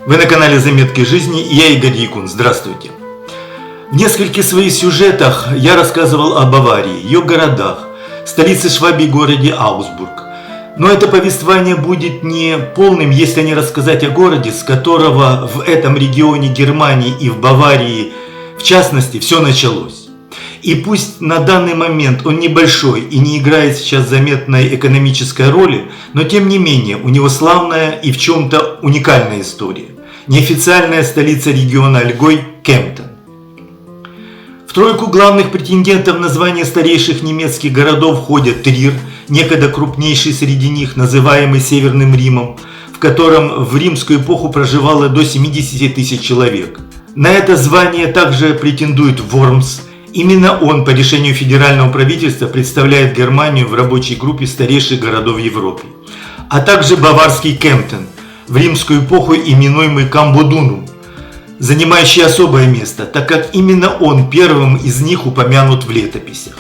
Вы на канале Заметки жизни, и я Игорь Якун. Здравствуйте. В нескольких своих сюжетах я рассказывал о Баварии, ее городах, столице Швабии, городе Аусбург. Но это повествование будет не полным, если не рассказать о городе, с которого в этом регионе Германии и в Баварии, в частности, все началось. И пусть на данный момент он небольшой и не играет сейчас заметной экономической роли, но тем не менее у него славная и в чем-то уникальная история. Неофициальная столица региона Альгой – Кемптен. В тройку главных претендентов на звание старейших немецких городов входят Трир, некогда крупнейший среди них, называемый Северным Римом, в котором в римскую эпоху проживало до 70 тысяч человек. На это звание также претендует Вормс. Именно он по решению федерального правительства представляет Германию в рабочей группе старейших городов в Европе. А также баварский Кемптен, в римскую эпоху именуемый Камбодунум, занимающий особое место, так как именно он первым из них упомянут в летописях.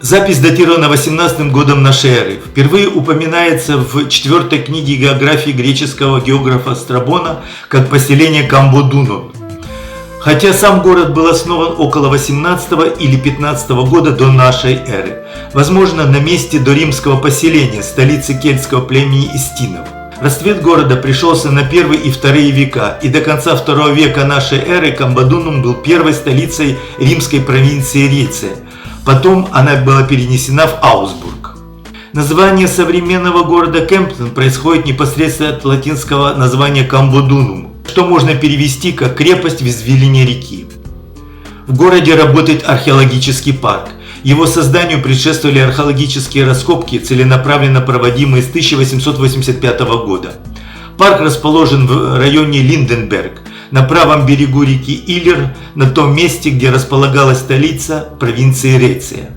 Запись датирована 18 годом нашей эры. Впервые упоминается в 4 книге географии греческого географа Страбона как поселение Камбодунум. Хотя сам город был основан около 18 или 15 года до нашей эры, возможно, на месте доримского поселения, столицы кельтского племени Истинов. Расцвет города пришелся на первые и вторые века, и до конца II века нашей эры Камбодунум был первой столицей римской провинции Реция. Потом она была перенесена в Аусбург. Название современного города Кемптен происходит непосредственно от латинского названия Камбодунум, что можно перевести как «крепость в извилине реки». В городе работает археологический парк. Его созданию предшествовали археологические раскопки, целенаправленно проводимые с 1885 года. Парк расположен в районе Линденберг, на правом берегу реки Иллер, на том месте, где располагалась столица провинции Реция.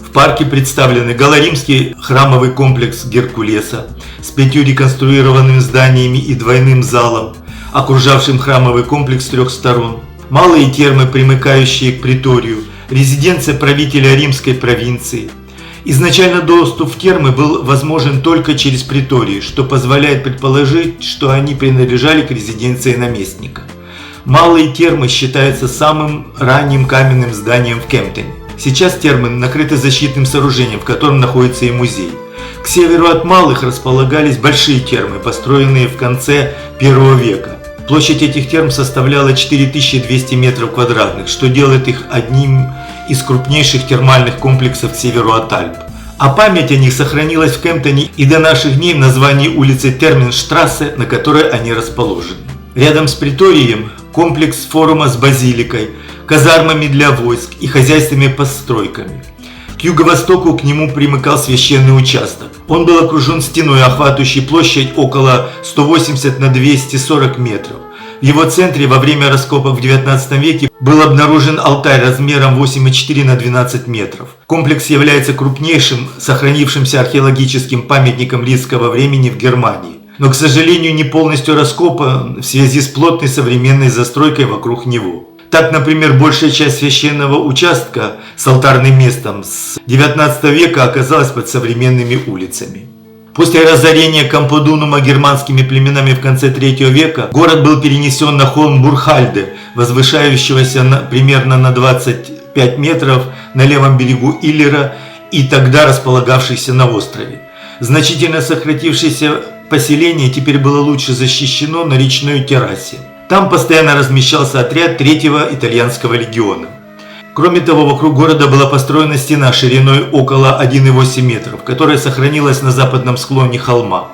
В парке представлены галлоримский храмовый комплекс Геркулеса с 5 реконструированными зданиями и двойным залом, окружавшим храмовый комплекс с 3 сторон, малые термы, примыкающие к приторию, резиденция правителя римской провинции. Изначально доступ в термы был возможен только через притории, что позволяет предположить, что они принадлежали к резиденции наместника. Малые термы считаются самым ранним каменным зданием в Кемптене. Сейчас термы накрыты защитным сооружением, в котором находится и музей. К северу от малых располагались большие термы, построенные в конце I века. Площадь этих терм составляла 4200 метров квадратных, что делает их одним из крупнейших термальных комплексов к северу от Альп. А память о них сохранилась в Кемптене и до наших дней в названии улицы Терминштрассе, на которой они расположены. Рядом с приторием комплекс форума с базиликой, казармами для войск и хозяйственными постройками. К юго-востоку к нему примыкал священный участок. Он был окружен стеной, охватывающей площадь около 180 на 240 метров. В его центре во время раскопок в 19 веке был обнаружен алтарь размером 8,4 на 12 метров. Комплекс является крупнейшим сохранившимся археологическим памятником римского времени в Германии, но, к сожалению, не полностью раскопан в связи с плотной современной застройкой вокруг него. Так, например, большая часть священного участка с алтарным местом с 19 века оказалась под современными улицами. После разорения Камбодунума германскими племенами в конце III века город был перенесен на холм Бурхальде, возвышающегося примерно на 25 метров на левом берегу Иллера и тогда располагавшийся на острове. Значительно сократившееся поселение теперь было лучше защищено на речной террасе. Там постоянно размещался отряд 3-го итальянского легиона. Кроме того, вокруг города была построена стена шириной около 1,8 метров, которая сохранилась на западном склоне холма.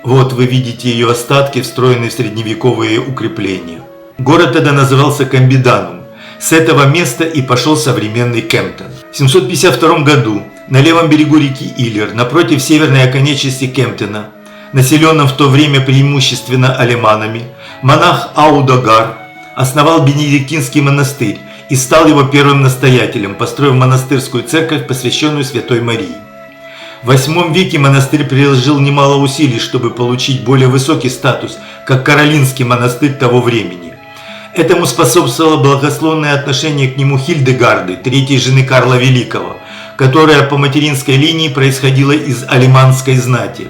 Вот вы видите ее остатки, встроенные в средневековые укрепления. Город тогда назывался Камбиданум. С этого места и пошел современный Кемптен. В 752 году на левом берегу реки Иллер, напротив северной оконечности Кемптена, населенном в то время преимущественно алеманами, монах Аудогар основал Бенедиктинский монастырь и стал его первым настоятелем, построив монастырскую церковь, посвященную Святой Марии. В VIII веке монастырь приложил немало усилий, чтобы получить более высокий статус, как Каролинский монастырь того времени. Этому способствовало благословное отношение к нему Хильдегарды, третьей жены Карла Великого, которая по материнской линии происходила из алеманской знати,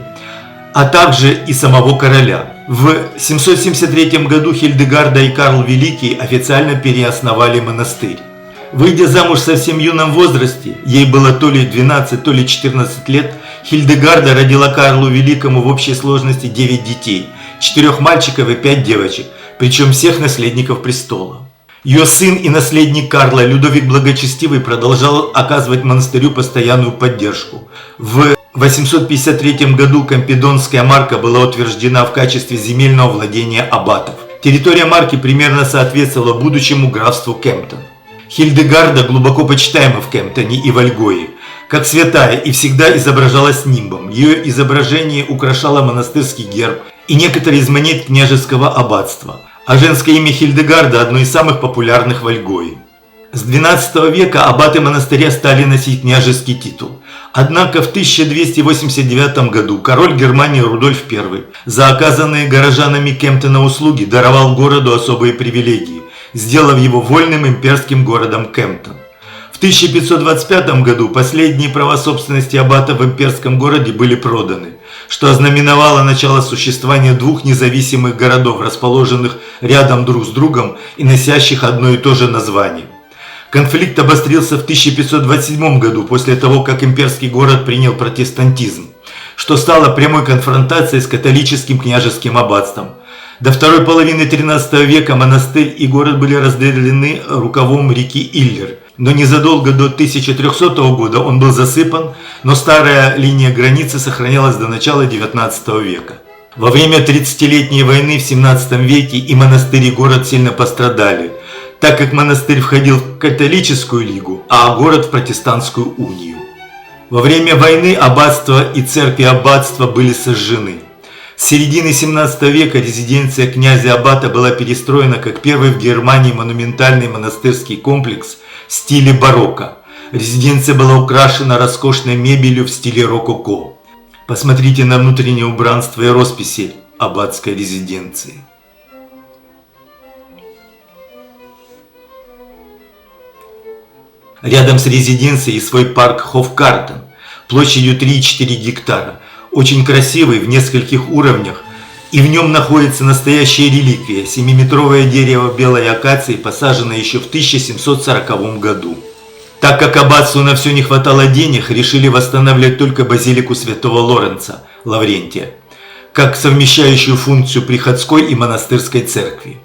а также и самого короля. В 773 году Хильдегарда и Карл Великий официально переосновали монастырь. Выйдя замуж в совсем юном возрасте, ей было то ли 12, то ли 14 лет, Хильдегарда родила Карлу Великому в общей сложности 9 детей, 4 мальчиков и 5 девочек, причем всех наследников престола. Ее сын и наследник Карла, Людовик Благочестивый, продолжал оказывать монастырю постоянную поддержку. В 853 году Кампедонская марка была утверждена в качестве земельного владения аббатов. Территория марки примерно соответствовала будущему графству Кемптон. Хильдегарда глубоко почитаема в Кемптоне и в Альгое, как святая, и всегда изображалась нимбом. Ее изображение украшало монастырский герб и некоторые из монет княжеского аббатства, а женское имя Хильдегарда одно из самых популярных в Альгое. С XII века аббаты монастыря стали носить княжеский титул. Однако в 1289 году король Германии Рудольф I за оказанные горожанами Кемптона услуги даровал городу особые привилегии, сделав его вольным имперским городом Кемптон. В 1525 году последние права собственности аббата в имперском городе были проданы, что ознаменовало начало существования двух независимых городов, расположенных рядом друг с другом и носящих одно и то же название. Конфликт обострился в 1527 году, после того, как имперский город принял протестантизм, что стало прямой конфронтацией с католическим княжеским аббатством. До второй половины XIII века монастырь и город были разделены рукавом реки Иллер, но незадолго до 1300 года он был засыпан, но старая линия границы сохранялась до начала XIX века. Во время 30-летней войны в XVII веке и монастырь, и город сильно пострадали, так как монастырь входил в католическую лигу, а город в протестантскую унию. Во время войны аббатство и церкви аббатства были сожжены. С середины 17 века резиденция князя-аббата была перестроена как первый в Германии монументальный монастырский комплекс в стиле барокко. Резиденция была украшена роскошной мебелью в стиле рококо. Посмотрите на внутреннее убранство и росписи аббатской резиденции. Рядом с резиденцией свой парк Хофкартен площадью 3,4 гектара, очень красивый в нескольких уровнях, и в нем находится настоящая реликвия – 7-метровое дерево белой акации, посаженное еще в 1740 году. Так как аббатству на все не хватало денег, решили восстанавливать только базилику святого Лоренца, Лаврентия, как совмещающую функцию приходской и монастырской церкви.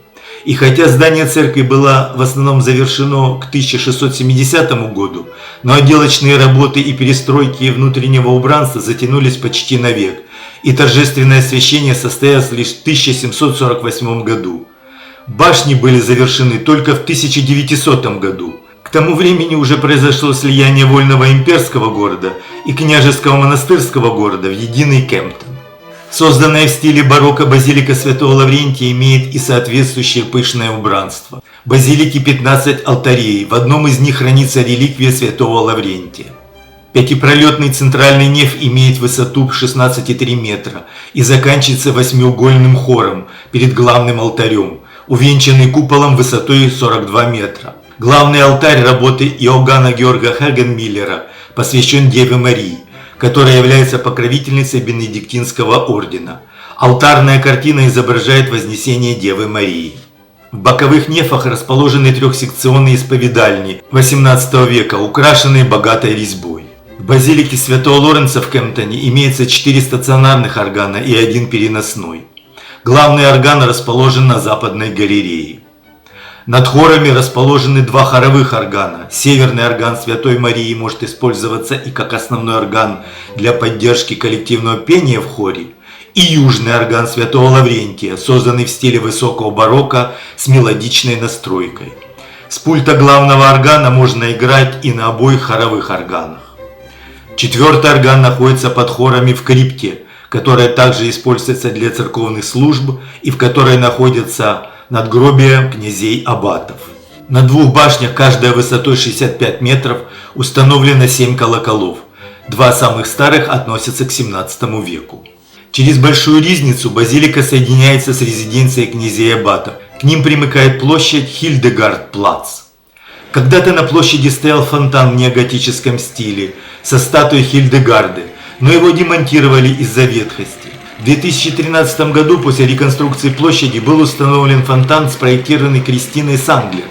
И хотя здание церкви было в основном завершено к 1670 году, но отделочные работы и перестройки внутреннего убранства затянулись почти на век, и торжественное освящение состоялось лишь в 1748 году. Башни были завершены только в 1900 году. К тому времени уже произошло слияние вольного имперского города и княжеского монастырского города в единый Кемптон. Созданная в стиле барокко базилика святого Лаврентия имеет и соответствующее пышное убранство. В базилике 15 алтарей, в одном из них хранится реликвия святого Лаврентия. Пятипролетный центральный неф имеет высоту 16,3 метра и заканчивается восьмиугольным хором перед главным алтарем, увенчанный куполом высотой 42 метра. Главный алтарь работы Иоганна Георга Хагенмиллера посвящен Деве Марии, которая является покровительницей Бенедиктинского ордена. Алтарная картина изображает Вознесение Девы Марии. В боковых нефах расположены трехсекционные исповедальни XVIII века, украшенные богатой резьбой. В базилике святого Лоренца в Кемптоне имеется 4 стационарных органа и 1 переносной. Главный орган расположен на западной галерее. Над хорами расположены 2 хоровых органа. Северный орган Святой Марии может использоваться и как основной орган для поддержки коллективного пения в хоре, и южный орган Святого Лаврентия, созданный в стиле высокого барокко с мелодичной настройкой. С пульта главного органа можно играть и на обоих хоровых органах. 4-й орган находится под хорами в крипте, которая также используется для церковных служб и в которой находятся надгробия князей-аббатов. На 2 башнях, каждая высотой 65 метров, установлено 7 колоколов. 2 самых старых относятся к 17 веку. Через Большую Ризницу базилика соединяется с резиденцией князей-аббатов. К ним примыкает площадь Хильдегард-плац. Когда-то на площади стоял фонтан в неоготическом стиле со статуей Хильдегарды, но его демонтировали из-за ветхости. В 2013 году после реконструкции площади был установлен фонтан, спроектированный Кристиной Санглер.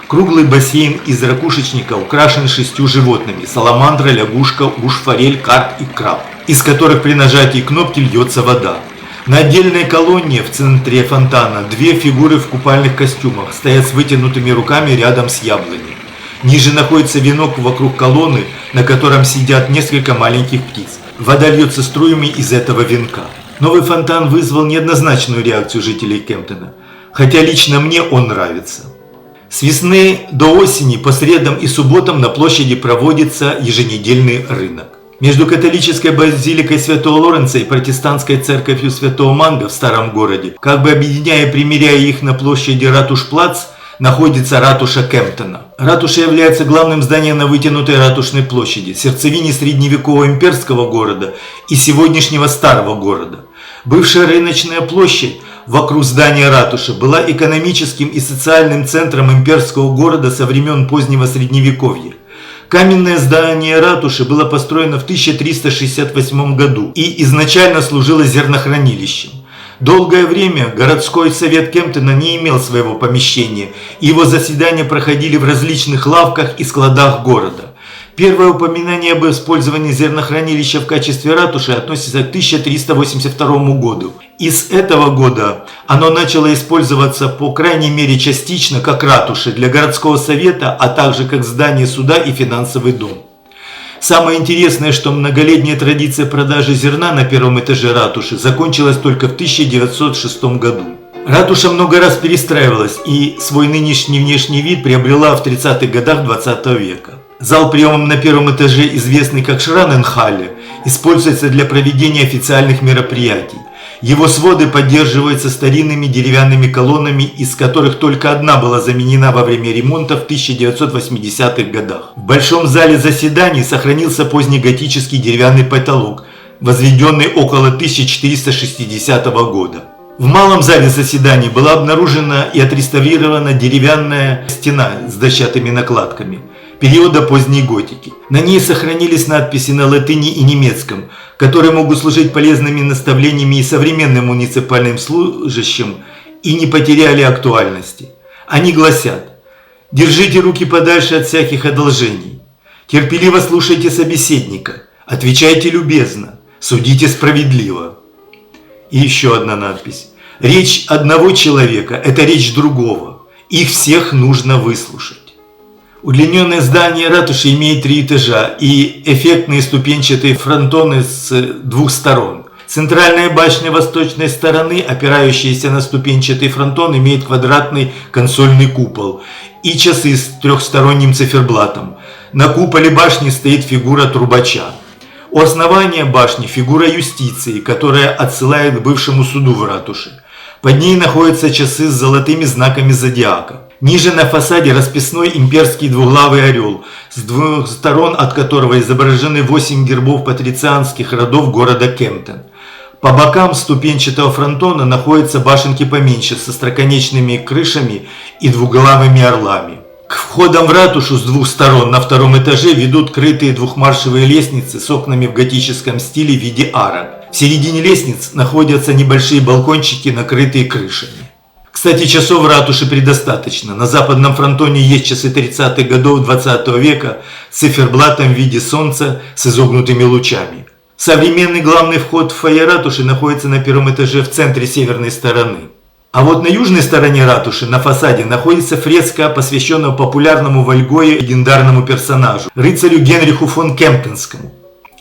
Круглый бассейн из ракушечника украшен 6 животными – саламандра, лягушка, уж, форель, карп и краб, из которых при нажатии кнопки льется вода. На отдельной колонне в центре фонтана 2 фигуры в купальных костюмах стоят с вытянутыми руками рядом с яблоней. Ниже находится венок вокруг колонны, на котором сидят несколько маленьких птиц. Вода льется струями из этого венка. Новый фонтан вызвал неоднозначную реакцию жителей Кемптона, хотя лично мне он нравится. С весны до осени по средам и субботам на площади проводится еженедельный рынок. Между католической базиликой Святого Лоренца и протестантской церковью Святого Манго в Старом Городе, как бы объединяя и примиряя их на площади Ратуш-Плац, находится ратуша Кемптона. Ратуша является главным зданием на вытянутой ратушной площади, сердцевине средневекового имперского города и сегодняшнего старого города. Бывшая рыночная площадь вокруг здания ратуши была экономическим и социальным центром имперского города со времен позднего средневековья. Каменное здание ратуши было построено в 1368 году и изначально служило зернохранилищем. Долгое время городской совет Кемптона не имел своего помещения, и его заседания проходили в различных лавках и складах города. Первое упоминание об использовании зернохранилища в качестве ратуши относится к 1382 году. И с этого года оно начало использоваться по крайней мере частично как ратуша для городского совета, а также как здание суда и финансовый дом. Самое интересное, что многолетняя традиция продажи зерна на первом этаже ратуши закончилась только в 1906 году. Ратуша много раз перестраивалась и свой нынешний внешний вид приобрела в 30-х годах 20 века. Зал приема на первом этаже, известный как Шраненхалле, используется для проведения официальных мероприятий. Его своды поддерживаются старинными деревянными колоннами, из которых только одна была заменена во время ремонта в 1980-х годах. В большом зале заседаний сохранился позднеготический деревянный потолок, возведенный около 1460 года. В малом зале заседаний была обнаружена и отреставрирована деревянная стена с дощатыми накладками периода поздней готики. На ней сохранились надписи на латыни и немецком, которые могут служить полезными наставлениями и современным муниципальным служащим и не потеряли актуальности. Они гласят: «Держите руки подальше от всяких одолжений, терпеливо слушайте собеседника, отвечайте любезно, судите справедливо». И еще одна надпись: «Речь одного человека – это речь другого, их всех нужно выслушать». Удлиненное здание ратуши имеет 3 этажа и эффектные ступенчатые фронтоны с 2 сторон. Центральная башня восточной стороны, опирающаяся на ступенчатый фронтон, имеет квадратный консольный купол и часы с 3-сторонним циферблатом. На куполе башни стоит фигура трубача. У основания башни фигура юстиции, которая отсылает к бывшему суду в ратуше. Под ней находятся часы с золотыми знаками зодиака. Ниже на фасаде расписной имперский двуглавый орел, с 2 сторон от которого изображены 8 гербов патрицианских родов города Кемптон. По бокам ступенчатого фронтона находятся башенки поменьше со остроконечными крышами и двуглавыми орлами. К входам в ратушу с 2 сторон на 2-м этаже ведут крытые двухмаршевые лестницы с окнами в готическом стиле в виде арок. В середине лестниц находятся небольшие балкончики, накрытые крышами. Кстати, часов в ратуше предостаточно. На западном фронтоне есть часы 30-х годов 20 века с циферблатом в виде солнца с изогнутыми лучами. Современный главный вход в фойе ратуши находится на 1-м этаже в центре северной стороны. А вот на южной стороне ратуши, на фасаде, находится фреска, посвященная популярному в Альгое легендарному персонажу, рыцарю Генриху фон Кемптонскому.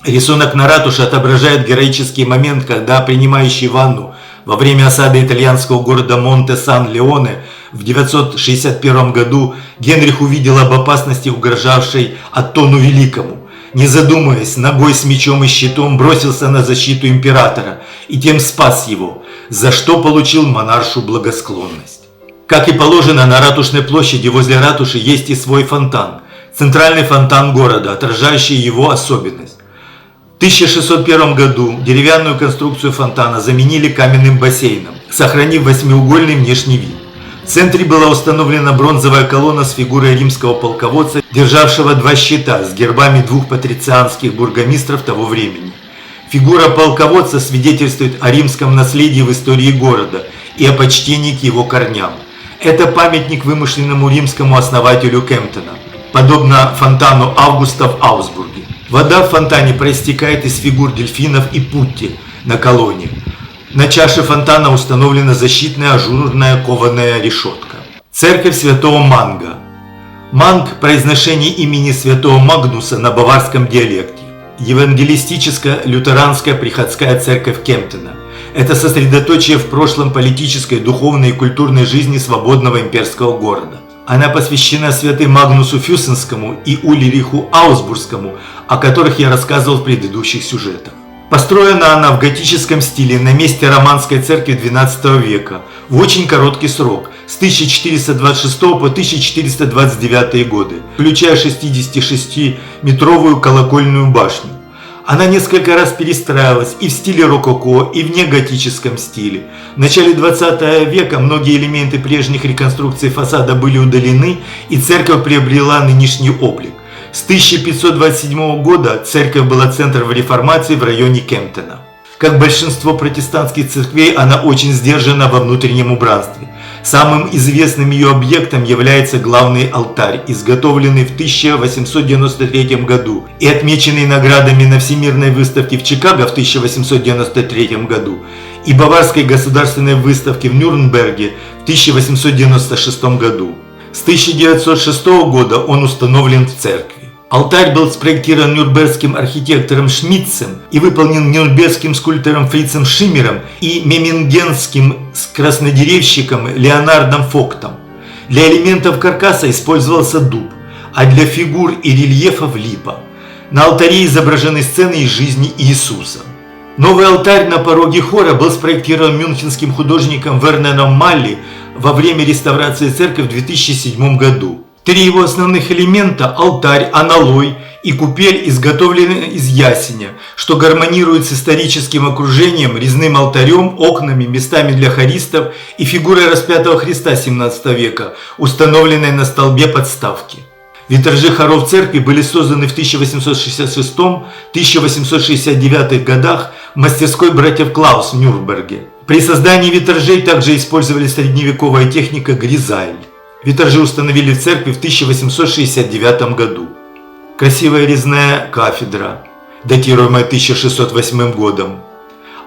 Рисунок на ратуше отображает героический момент, когда принимающий ванну во время осады итальянского города Монте-Сан-Леоне в 961 году Генрих увидел об опасности, угрожавшей Оттону Великому. Не задумываясь, ногой с мечом и щитом бросился на защиту императора и тем спас его, за что получил монаршу благосклонность. Как и положено, на Ратушной площади возле ратуши есть и свой фонтан, центральный фонтан города, отражающий его особенность. В 1601 году деревянную конструкцию фонтана заменили каменным бассейном, сохранив 8-угольный внешний вид. В центре была установлена бронзовая колонна с фигурой римского полководца, державшего 2 щита с гербами 2 патрицианских бургомистров того времени. Фигура полководца свидетельствует о римском наследии в истории города и о почтении к его корням. Это памятник вымышленному римскому основателю Кемптона, подобно фонтану Августа в Аусбурге. Вода в фонтане проистекает из фигур дельфинов и путти на колонне. На чаше фонтана установлена защитная ажурная кованая решетка. Церковь святого Манга. Манг – произношение имени святого Магнуса на баварском диалекте. Евангелистическая лютеранская приходская церковь Кемптона. Это сосредоточие в прошлом политической, духовной и культурной жизни свободного имперского города. Она посвящена святым Магнусу Фюссенскому и Ульриху Аусбургскому, о которых я рассказывал в предыдущих сюжетах. Построена она в готическом стиле на месте романской церкви XII века в очень короткий срок, с 1426 по 1429 годы, включая 66-метровую колокольную башню. Она несколько раз перестраивалась и в стиле рококо, и в неготическом стиле. В начале 20 века многие элементы прежних реконструкций фасада были удалены, и церковь приобрела нынешний облик. С 1527 года церковь была центром реформации в районе Кемптона. Как большинство протестантских церквей, она очень сдержана во внутреннем убранстве. Самым известным ее объектом является главный алтарь, изготовленный в 1893 году и отмеченный наградами на Всемирной выставке в Чикаго в 1893 году и Баварской государственной выставке в Нюрнберге в 1896 году. С 1906 года он установлен в церкви. Алтарь был спроектирован нюрнбергским архитектором Шмидцем и выполнен нюрнбергским скульптором Фрицем Шиммером и мемингенским краснодеревщиком Леонардом Фоктом. Для элементов каркаса использовался дуб, а для фигур и рельефов липа. На алтаре изображены сцены из жизни Иисуса. Новый алтарь на пороге хора был спроектирован мюнхенским художником Вернером Малли во время реставрации церкви в 2007 году. Три его основных элемента – алтарь, аналой и купель – изготовлены из ясеня, что гармонирует с историческим окружением, резным алтарем, окнами, местами для хористов и фигурой распятого Христа 17 века, установленной на столбе подставки. Витражи хоров церкви были созданы в 1866-1869 годах в мастерской братьев Клаус в Нюрнберге. При создании витражей также использовали средневековая техника гризаль. Витражи установили в церкви в 1869 году. Красивая резная кафедра, датируемая 1608 годом.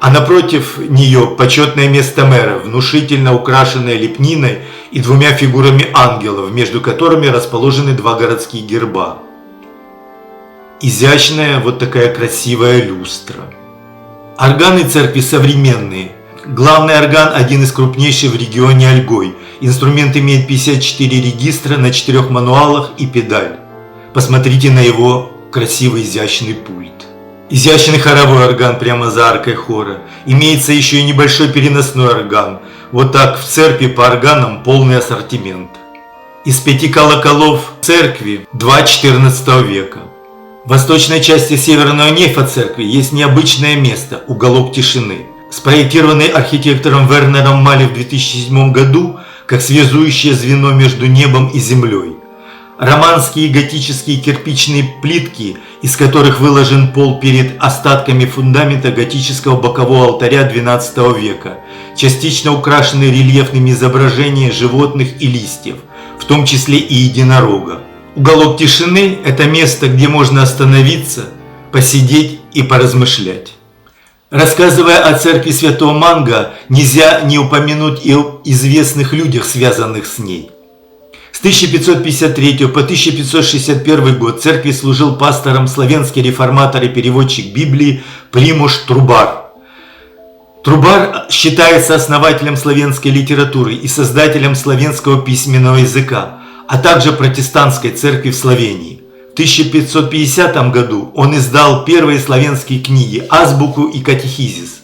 А напротив нее почетное место мэра, внушительно украшенное лепниной и двумя фигурами ангелов, между которыми расположены два городских герба. Изящная вот такая красивая люстра. Органы церкви современные. Главный орган один из крупнейших в регионе Альгой. Инструмент имеет 54 регистра на 4 мануалах и педаль. Посмотрите на его красивый изящный пульт. Изящный хоровой орган прямо за аркой хора. Имеется еще и небольшой переносной орган. Вот так в церкви по органам полный ассортимент. Из 5 колоколов церкви 2 XIV века. В восточной части северного нефа церкви есть необычное место – уголок тишины. Спроектированный архитектором Вернером Малли в 2007 году как связующее звено между небом и землей. Романские и готические кирпичные плитки, из которых выложен пол перед остатками фундамента готического бокового алтаря XII века, частично украшены рельефными изображениями животных и листьев, в том числе и единорога. Уголок тишины – это место, где можно остановиться, посидеть и поразмышлять. Рассказывая о церкви святого Манга, нельзя не упомянуть и об известных людях, связанных с ней. С 1553 по 1561 год в церкви служил пастором славянский реформатор и переводчик Библии Примуш Трубар. Трубар считается основателем славянской литературы и создателем славянского письменного языка, а также протестантской церкви в Словении. В 1550 году он издал первые славянские книги «Азбуку» и «Катехизис».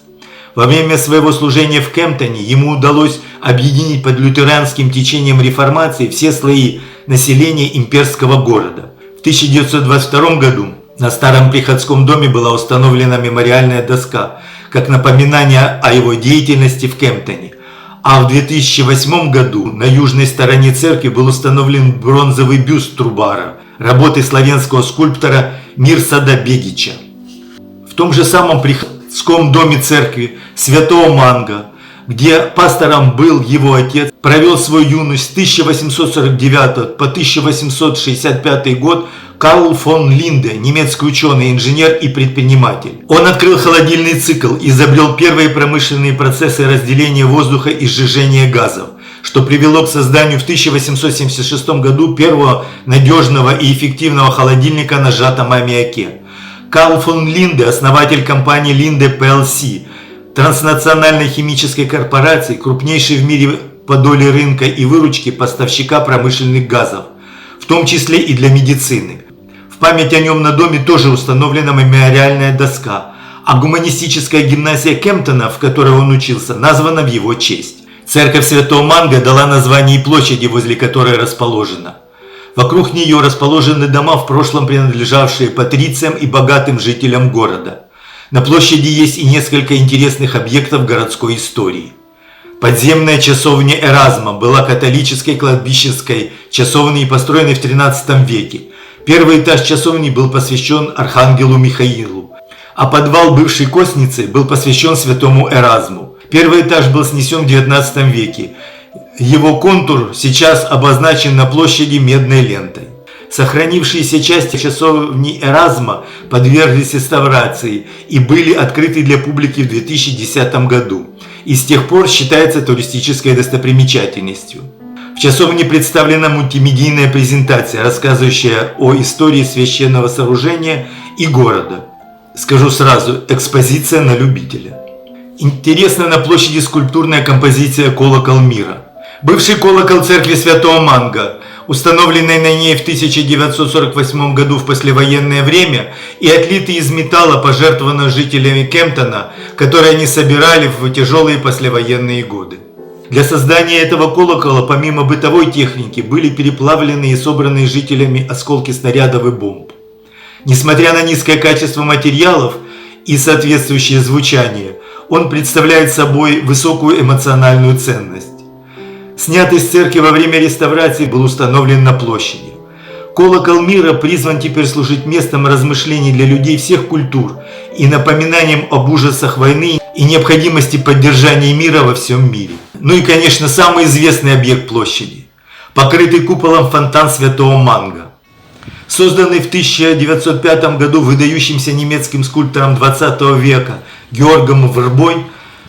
Во время своего служения в Кемптоне ему удалось объединить под лютеранским течением реформации все слои населения имперского города. В 1922 году на старом приходском доме была установлена мемориальная доска, как напоминание о его деятельности в Кемптоне. А в 2008 году на южной стороне церкви был установлен бронзовый бюст Трубара, работы славянского скульптора Мирсада Бегича. В том же самом приходском доме церкви Святого Манга, где пастором был его отец, провел свою юность с 1849 по 1865 год Карл фон Линде, немецкий ученый, инженер и предприниматель. Он открыл холодильный цикл и изобрел первые промышленные процессы разделения воздуха и сжижения газов, что привело к созданию в 1876 году первого надежного и эффективного холодильника на сжатом аммиаке. Карл фон Линде, основатель компании Linde plc, транснациональной химической корпорации, крупнейшей в мире по доле рынка и выручки поставщика промышленных газов, в том числе и для медицины. В память о нем на доме тоже установлена мемориальная доска, а гуманистическая гимназия Кемптона, в которой он учился, названа в его честь. Церковь Святого Манга дала название и площади, возле которой расположена. Вокруг нее расположены дома, в прошлом принадлежавшие патрициям и богатым жителям города. На площади есть и несколько интересных объектов городской истории. Подземная часовня Эразма была католической кладбищенской часовней, построенной в XIII веке. Первый этаж часовни был посвящен архангелу Михаилу, а подвал бывшей костницы был посвящен святому Эразму. Первый этаж был снесен в XIX веке. Его контур сейчас обозначен на площади медной лентой. Сохранившиеся части часовни Эразма подверглись реставрации и были открыты для публики в 2010 году и с тех пор считается туристической достопримечательностью. В часовне представлена мультимедийная презентация, рассказывающая о истории священного сооружения и города. Скажу сразу, экспозиция на любителя. Интересна на площади скульптурная композиция «Колокол мира». Бывший колокол церкви Святого Манга, установленный на ней в 1948 году в послевоенное время и отлитый из металла, пожертвованного жителями Кемптона, которые они собирали в тяжелые послевоенные годы. Для создания этого колокола, помимо бытовой техники, были переплавлены и собраны жителями осколки снарядов и бомб. Несмотря на низкое качество материалов и соответствующее звучание, он представляет собой высокую эмоциональную ценность. Снятый с церкви во время реставрации, был установлен на площади. Колокол мира призван теперь служить местом размышлений для людей всех культур и напоминанием об ужасах войны и необходимости поддержания мира во всем мире. Ну и, конечно, самый известный объект площади – покрытый куполом фонтан Святого Манга. Созданный в 1905 году выдающимся немецким скульптором 20 века Георгом Вербой,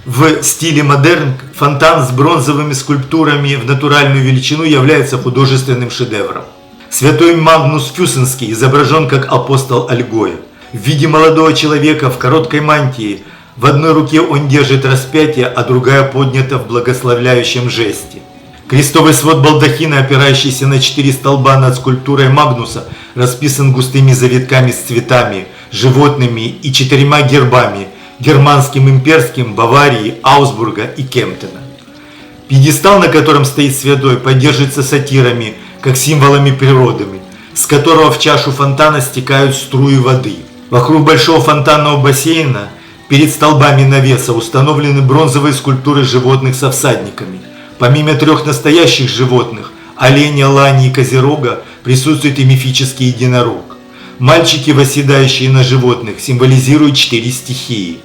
в стиле модерн, фонтан с бронзовыми скульптурами в натуральную величину является художественным шедевром. Святой Магнус Фюссенский изображен как апостол Альгоя. В виде молодого человека в короткой мантии, в одной руке он держит распятие, а другая поднята в благословляющем жесте. Крестовый свод балдахина, опирающийся на 4 столба над скульптурой Магнуса, расписан густыми завитками с цветами, животными и 4 гербами – германским, имперским, Баварии, Аусбурга и Кемптона. Пьедестал, на котором стоит святой, поддерживается сатирами, как символами природы, с которого в чашу фонтана стекают струи воды. Вокруг большого фонтанного бассейна, перед столбами навеса, установлены бронзовые скульптуры животных со всадниками. Помимо 3 настоящих животных, оленя, лани и козерога, присутствует и мифический единорог. Мальчики, восседающие на животных, символизируют 4 стихии.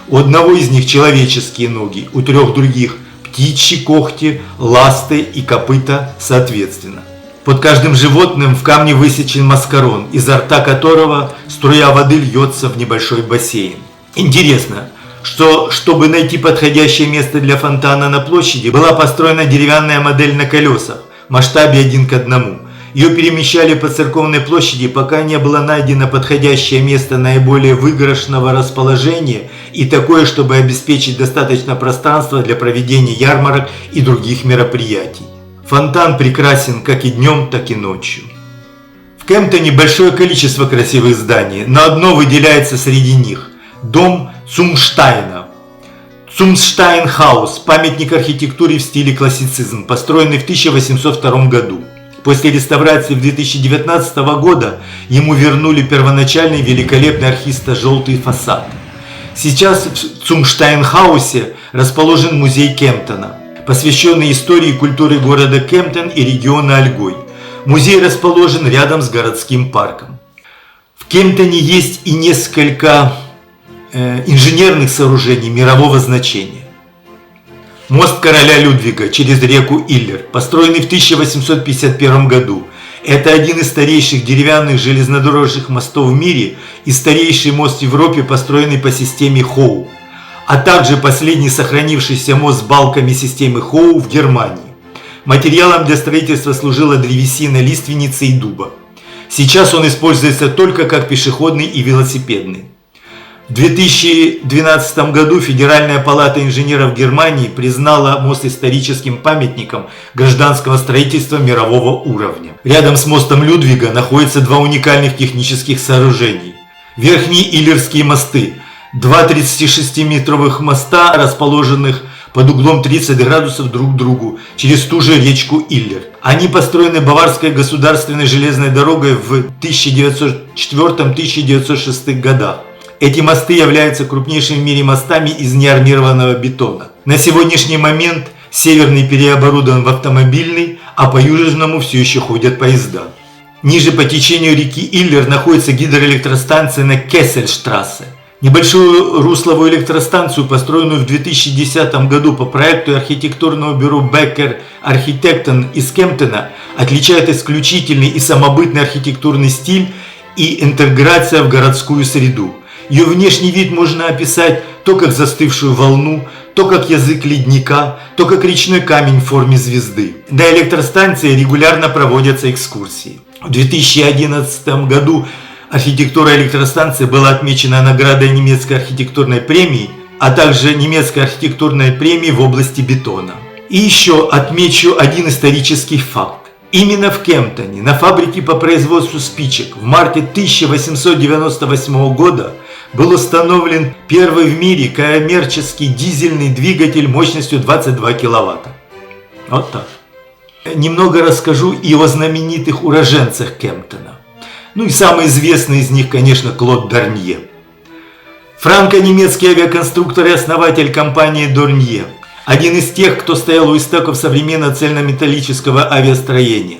У одного из них человеческие ноги, у 3 других птичьи когти, ласты и копыта соответственно. Под каждым животным в камне высечен маскарон, изо рта которого струя воды льется в небольшой бассейн. Интересно, что чтобы найти подходящее место для фонтана на площади, была построена деревянная модель на колесах в масштабе 1:1. Ее перемещали по церковной площади, пока не было найдено подходящее место наиболее выигрышного расположения и такое, чтобы обеспечить достаточно пространства для проведения ярмарок и других мероприятий. Фонтан прекрасен как и днем, так и ночью. В Кемптоне большое количество красивых зданий, но одно выделяется среди них – дом Цумштайна. Цумштайн-хаус – памятник архитектуре в стиле классицизм, построенный в 1802 году. После реставрации 2019 года ему вернули первоначальный великолепный архисто-желтый фасад. Сейчас в Цумштайн-хаусе расположен музей Кемптона, посвященный истории и культуре города Кемптон и региона Альгой. Музей расположен рядом с городским парком. В Кемптоне есть и несколько инженерных сооружений мирового значения. Мост короля Людвига через реку Иллер, построенный в 1851 году. Это один из старейших деревянных железнодорожных мостов в мире и старейший мост в Европе, построенный по системе Хоу, а также последний сохранившийся мост с балками системы Хоу в Германии. Материалом для строительства служила древесина лиственницы и дуба. Сейчас он используется только как пешеходный и велосипедный. В 2012 году Федеральная палата инженеров Германии признала мост историческим памятником гражданского строительства мирового уровня. Рядом с мостом Людвига находятся два уникальных технических сооружений. Верхние Иллерские мосты. Два 36-метровых моста, расположенных под углом 30 градусов друг к другу через ту же речку Иллер. Они построены Баварской государственной железной дорогой в 1904-1906 годах. Эти мосты являются крупнейшими в мире мостами из неармированного бетона. На сегодняшний момент северный переоборудован в автомобильный, а по южному все еще ходят поезда. Ниже по течению реки Иллер находится гидроэлектростанция на Кессельштрассе. Небольшую русловую электростанцию, построенную в 2010 году по проекту архитектурного бюро Becker Architecten из Кемптона, отличает исключительный и самобытный архитектурный стиль и интеграция в городскую среду. Ее внешний вид можно описать то как застывшую волну, то как язык ледника, то как речной камень в форме звезды. До электростанции регулярно проводятся экскурсии. В 2011 году архитектура электростанции была отмечена наградой немецкой архитектурной премии, а также немецкой архитектурной премии в области бетона. И еще отмечу один исторический факт. Именно в Кемптоне, на фабрике по производству спичек, в марте 1898 года был установлен первый в мире коммерческий дизельный двигатель мощностью 22 киловатта. Вот так. Немного расскажу и о знаменитых уроженцах Кемптона. Ну и самый известный из них, конечно, Клод Дорнье. Франко-немецкий авиаконструктор и основатель компании Дорнье. Один из тех, кто стоял у истоков современного цельнометаллического авиастроения.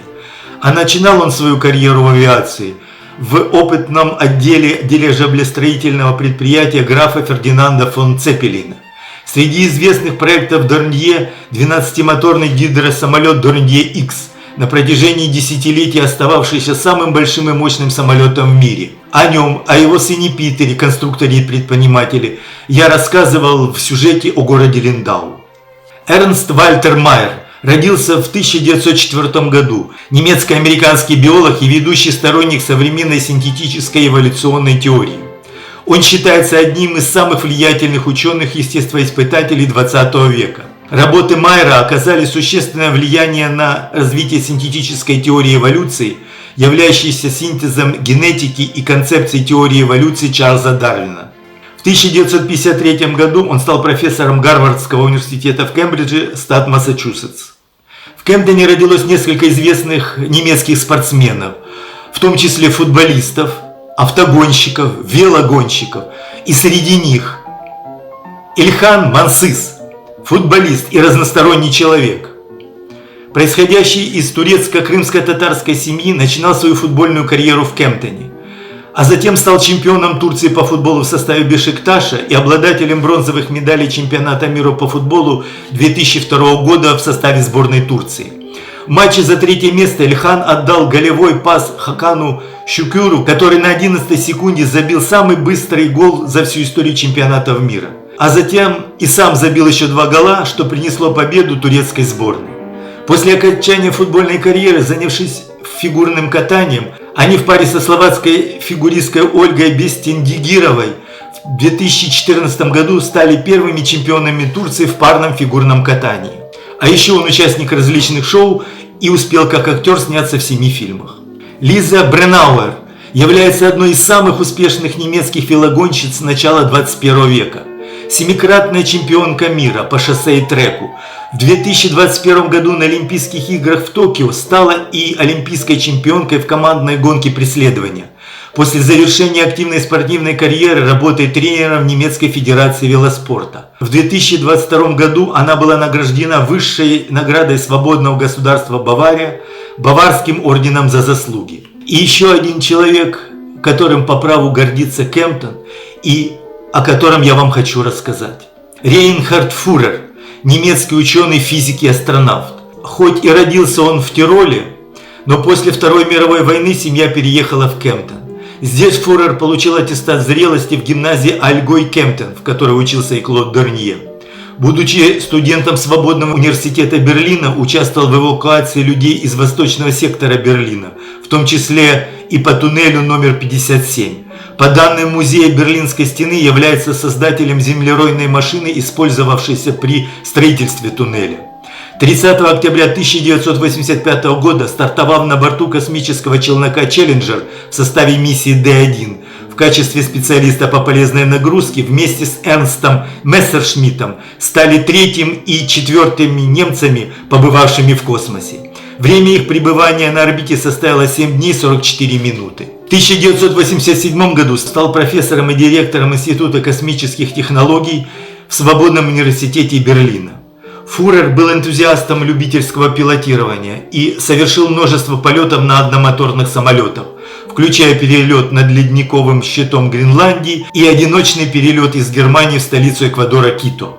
А начинал он свою карьеру в авиации в опытном отделе дирижаблестроительного предприятия графа Фердинанда фон Цеппелина. Среди известных проектов Дорнье 12-моторный гидросамолет Дорнье-X, на протяжении десятилетий остававшийся самым большим и мощным самолетом в мире. О нем, о его сыне Питере, конструкторе и предпринимателе, я рассказывал в сюжете о городе Линдау. Эрнст Вальтер Майер родился в 1904 году, немецко-американский биолог и ведущий сторонник современной синтетической эволюционной теории. Он считается одним из самых влиятельных ученых-естествоиспытателей XX века. Работы Майера оказали существенное влияние на развитие синтетической теории эволюции, являющейся синтезом генетики и концепции теории эволюции Чарльза Дарвина. В 1953 году он стал профессором Гарвардского университета в Кембридже, штат Массачусетс. В Кемптоне родилось несколько известных немецких спортсменов, в том числе футболистов, автогонщиков, велогонщиков, и среди них Ильхан Мансыз, футболист и разносторонний человек. Происходящий из турецко-крымско-татарской семьи, начинал свою футбольную карьеру в Кемптоне, а затем стал чемпионом Турции по футболу в составе Бешикташа и обладателем бронзовых медалей чемпионата мира по футболу 2002 года в составе сборной Турции. В матче за третье место Ильхан отдал голевой пас Хакану Шукюру, который на 11-й секунде забил самый быстрый гол за всю историю чемпионатов мира. А затем и сам забил еще 2 гола, что принесло победу турецкой сборной. После окончания футбольной карьеры, занявшись фигурным катанием, они в паре со словацкой фигуристкой Ольгой Бестендигировой в 2014 году стали первыми чемпионами Турции в парном фигурном катании. А еще он участник различных шоу и успел как актер сняться в 7 фильмах. Лиза Бренауэр является одной из самых успешных немецких велогонщиц начала 21 века. 7-кратная чемпионка мира по шоссе и треку. В 2021 году на Олимпийских играх в Токио стала и олимпийской чемпионкой в командной гонке преследования. После завершения активной спортивной карьеры работает тренером немецкой федерации велоспорта. В 2022 году она была награждена высшей наградой свободного государства Бавария, Баварским орденом за заслуги. И еще один человек, которым по праву гордится Кемптон, и о котором я вам хочу рассказать. Рейнхард Фурер, немецкий ученый, физик и астронавт. Хоть и родился он в Тироле, но после Второй мировой войны семья переехала в Кемптон. Здесь Фурер получил аттестат зрелости в гимназии Альгой Кемптон, в которой учился и Клод Дорнье. Будучи студентом Свободного университета Берлина, участвовал в эвакуации людей из восточного сектора Берлина, в том числе и по туннелю номер 57. По данным Музея Берлинской стены, является создателем землеройной машины, использовавшейся при строительстве туннеля. 30 октября 1985 года, стартовав на борту космического челнока «Челленджер» в составе миссии Д-1 в качестве специалиста по полезной нагрузке, вместе с Эрнстом Мессершмиттом стали третьим и четвертым немцами, побывавшими в космосе. Время их пребывания на орбите составило 7 дней 44 минуты. В 1987 году стал профессором и директором Института космических технологий в Свободном университете Берлина. Фурер был энтузиастом любительского пилотирования и совершил множество полетов на одномоторных самолетах, включая перелет над ледниковым щитом Гренландии и одиночный перелет из Германии в столицу Эквадора Кито.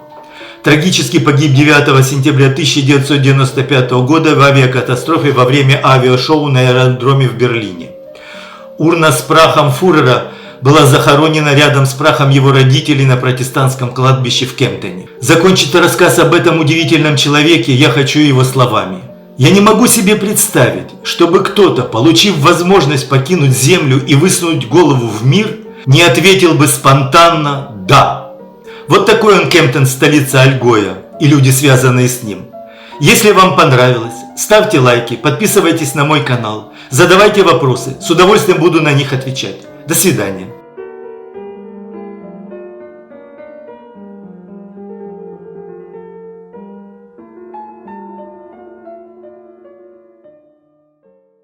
Трагически погиб 9 сентября 1995 года в авиакатастрофе во время авиашоу на аэродроме в Берлине. Урна с прахом Фурера была захоронена рядом с прахом его родителей на протестантском кладбище в Кемптоне. Закончить рассказ об этом удивительном человеке я хочу его словами. Я не могу себе представить, чтобы кто-то, получив возможность покинуть Землю и высунуть голову в мир, не ответил бы спонтанно «да». Вот такой он Кемптон, столица Альгоя, и люди, связанные с ним. Если вам понравилось, ставьте лайки, подписывайтесь на мой канал, задавайте вопросы, с удовольствием буду на них отвечать. До свидания.